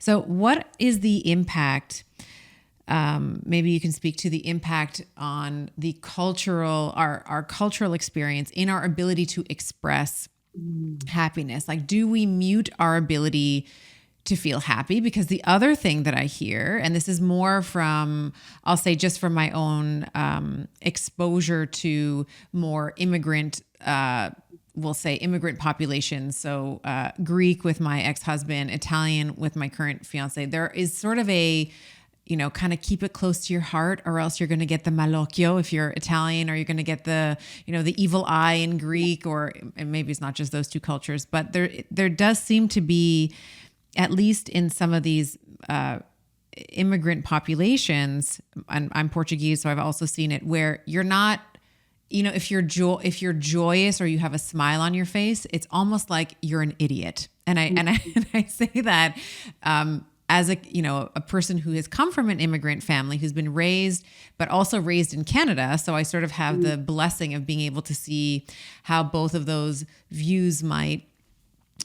So what is the impact? Maybe you can speak to the impact on the our cultural experience in our ability to express happiness. Like, do we mute our ability to feel happy? Because the other thing that I hear, and this is more from, I'll say just from my own exposure to more immigrant, we'll say immigrant populations. So Greek with my ex-husband, Italian with my current fiance, there is sort of a, kind of keep it close to your heart, or else you're going to get the malocchio if you're Italian, or you're going to get the, the evil eye in Greek, or and maybe it's not just those two cultures, but there does seem to be, at least in some of these immigrant populations, and I'm Portuguese, so I've also seen it, where you're not, if you're joyous or you have a smile on your face, it's almost like you're an idiot. And I say that as a person who has come from an immigrant family, who's been raised, but also raised in Canada. So I sort of have the blessing of being able to see how both of those views may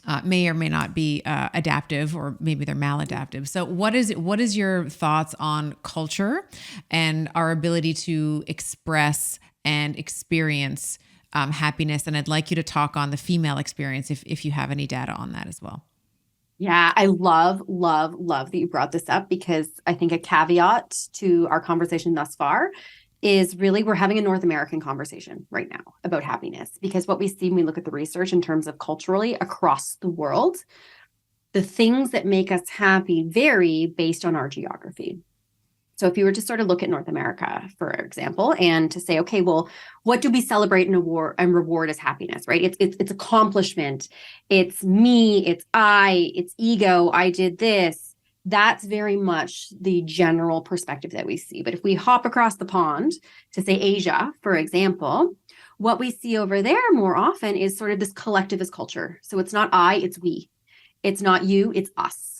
or may not be adaptive, or maybe they're maladaptive. So what is your thoughts on culture and our ability to express and experience happiness? And I'd like you to talk on the female experience if you have any data on that as well. Yeah, I love that you brought this up, because I think a caveat to our conversation thus far is really we're having a North American conversation right now about happiness, because what we see when we look at the research in terms of culturally across the world, the things that make us happy vary based on our geography. So if you were to sort of look at North America, for example, and to say, okay, well, what do we celebrate and reward as happiness, right? It's accomplishment, it's me, it's I, it's ego, I did this. That's very much the general perspective that we see. But if we hop across the pond to say Asia, for example, what we see over there more often is sort of this collectivist culture. So it's not I, it's we. It's not you, it's us.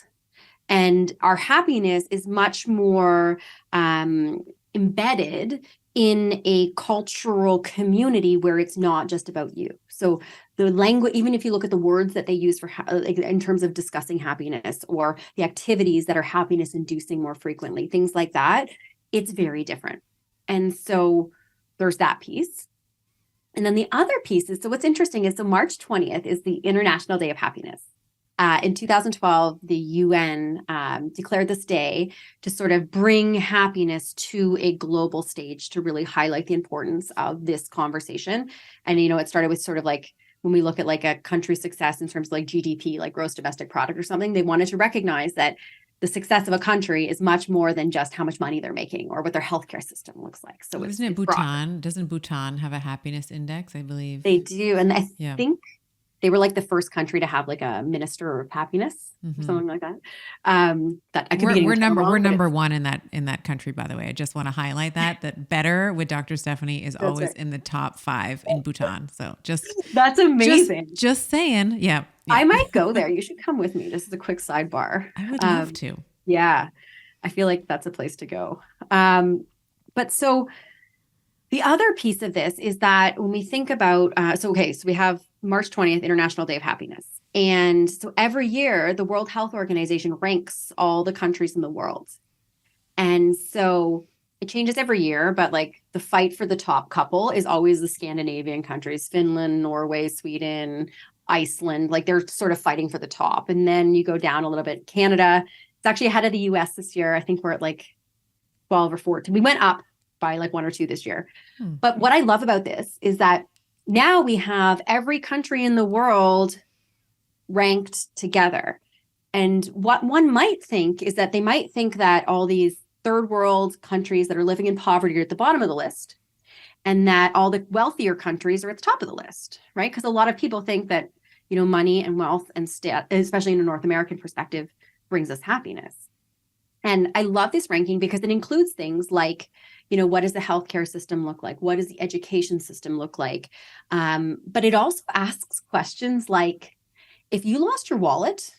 And our happiness is much more embedded in a cultural community where it's not just about you. So the language, even if you look at the words that they use for in terms of discussing happiness, or the activities that are happiness inducing more frequently, things like that, it's very different. And so there's that piece. And then the other piece is, so what's interesting is, so March 20th is the International Day of Happiness. In 2012, the UN declared this day to sort of bring happiness to a global stage, to really highlight the importance of this conversation. And, it started with sort of like, when we look at like a country's success in terms of like GDP, like gross domestic product or something, they wanted to recognize that the success of a country is much more than just how much money they're making or what their healthcare system looks like. So isn't it Bhutan? Doesn't Bhutan have a happiness index, I believe? They do. And I think they were like the first country to have like a minister of happiness or something like that. That I could be we're number one in that country, by the way. I just want to highlight that Better with Dr. Stephanie is always in the top 5 in Bhutan. So that's amazing. Just saying. Yeah. I might go there. You should come with me. Just as a quick sidebar. I would love to. Yeah. I feel like that's a place to go. But so the other piece of this is that when we think about, so we have March 20th, International Day of Happiness. And so every year, the World Health Organization ranks all the countries in the world. And so it changes every year, but like the fight for the top couple is always the Scandinavian countries, Finland, Norway, Sweden, Iceland, like they're sort of fighting for the top. And then you go down a little bit, Canada, it's actually ahead of the US this year. I think we're at like 12 or 14. We went up by like 1 or 2 this year. But what I love about this is that now we have every country in the world ranked together. And what one might think is that they might think that all these third world countries that are living in poverty are at the bottom of the list, and that all the wealthier countries are at the top of the list, right? Because a lot of people think that, money and wealth and especially in a North American perspective, brings us happiness. And I love this ranking because it includes things like, what does the healthcare system look like? What does the education system look like? But it also asks questions like, if you lost your wallet,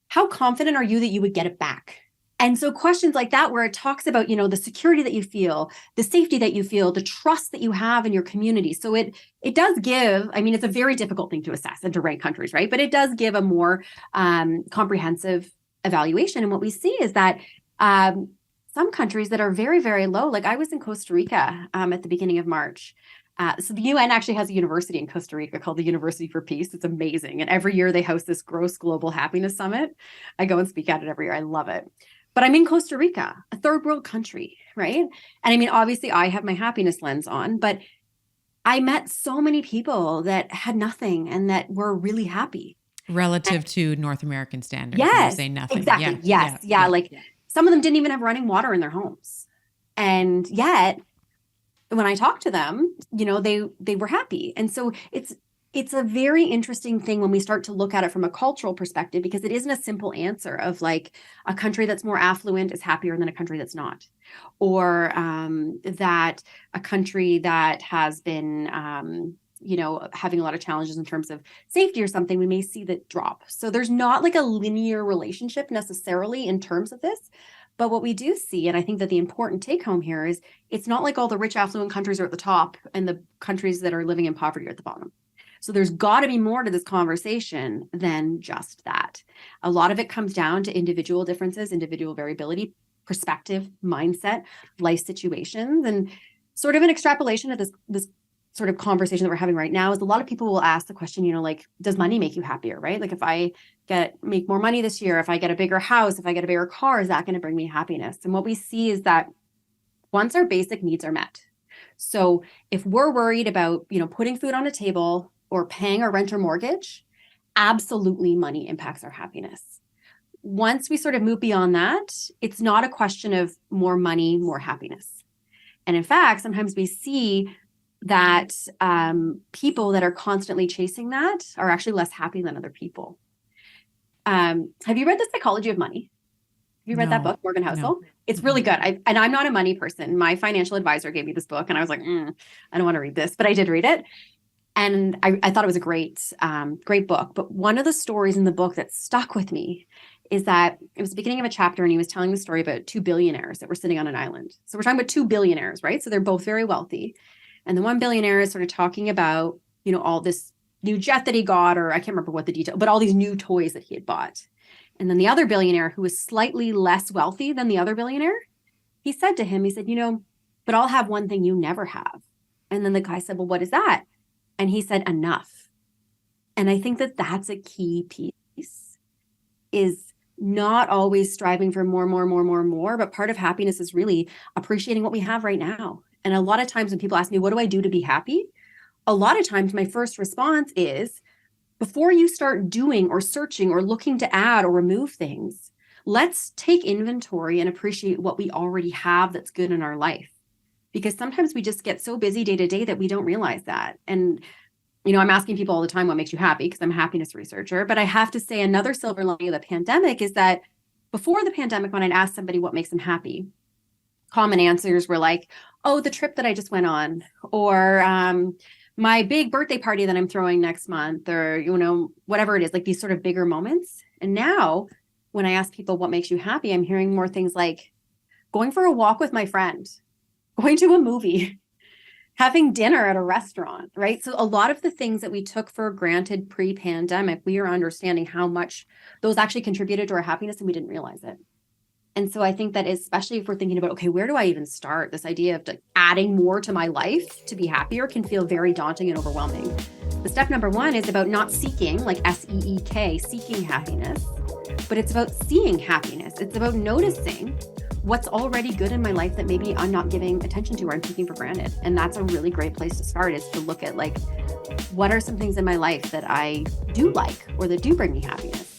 how confident are you that you would get it back? And so questions like that, where it talks about, the security that you feel, the safety that you feel, the trust that you have in your community. So it does give, it's a very difficult thing to assess and to rank countries, right? But it does give a more comprehensive evaluation. And what we see is that some countries that are very, very low, like I was in Costa Rica at the beginning of March. So the UN actually has a university in Costa Rica called the University for Peace. It's amazing. And every year they host this gross global happiness summit. I go and speak at it every year. I love it. But I'm in Costa Rica, a third world country, right? And I mean, obviously I have my happiness lens on, but I met so many people that had nothing and that were really happy. Relative to North American standards. Yes, you say nothing. exactly. Yeah. Like some of them didn't even have running water in their homes. And yet when I talked to them, you know, they were happy. And so it's a very interesting thing when we start to look at it from a cultural perspective, because it isn't a simple answer of like a country that's more affluent is happier than a country that's not, or that a country that has been, you know, having a lot of challenges in terms of safety or something, we may see that drop. So there's not like a linear relationship necessarily in terms of this. But what we do see, and I think that the important take home here is it's not like all the rich affluent countries are at the top and the countries that are living in poverty are at the bottom. So there's got to be more to this conversation than just that. A lot of it comes down to individual differences, individual variability, perspective, mindset, life situations, and sort of an extrapolation of this sort of conversation that we're having right now is a lot of people will ask the question, you know, like, does money make you happier, right? Like if I make more money this year, if I get a bigger house, if I get a bigger car, is that going to bring me happiness? And what we see is that once our basic needs are met. So if we're worried about, you know, putting food on a table or paying our rent or mortgage, absolutely money impacts our happiness. Once we sort of move beyond that, it's not a question of more money, more happiness. And in fact, sometimes we see that people that are constantly chasing that are actually less happy than other people. Have you read The Psychology of Money? Have you read that book, Morgan Housel? No. It's really good. And I'm not a money person. My financial advisor gave me this book and I was like, I don't want to read this, but I did read it. And I thought it was a great book. But one of the stories in the book that stuck with me is that it was the beginning of a chapter and he was telling the story about two billionaires that were sitting on an island. So we're talking about two billionaires, right? So they're both very wealthy. And the one billionaire is sort of talking about, you know, all this new jet that he got, or I can't remember what the detail, but all these new toys that he had bought. And then the other billionaire, who was slightly less wealthy than the other billionaire, he said to him, he said, you know, but I'll have one thing you never have. And then the guy said, well, what is that? And he said, enough. And I think that that's a key piece, is not always striving for more, but part of happiness is really appreciating what we have right now. And a lot of times when people ask me, what do I do to be happy? A lot of times my first response is, before you start doing or searching or looking to add or remove things, let's take inventory and appreciate what we already have that's good in our life. Because sometimes we just get so busy day to day that we don't realize that. And, you know, I'm asking people all the time, what makes you happy? Because I'm a happiness researcher. But I have to say another silver lining of the pandemic is that before the pandemic, when I'd ask somebody what makes them happy, common answers were like, oh, the trip that I just went on, or my big birthday party that I'm throwing next month, or, you know, whatever it is, like these sort of bigger moments. And now when I ask people what makes you happy, I'm hearing more things like going for a walk with my friend, going to a movie, having dinner at a restaurant, right? So a lot of the things that we took for granted pre-pandemic, we are understanding how much those actually contributed to our happiness and we didn't realize it. And so I think that especially if we're thinking about, okay, where do I even start? This idea of adding more to my life to be happier can feel very daunting and overwhelming. The step number one is about not seeking, like SEEK, seeking happiness, but it's about seeing happiness. It's about noticing what's already good in my life that maybe I'm not giving attention to or I'm taking for granted. And that's a really great place to start, is to look at like, what are some things in my life that I do like or that do bring me happiness?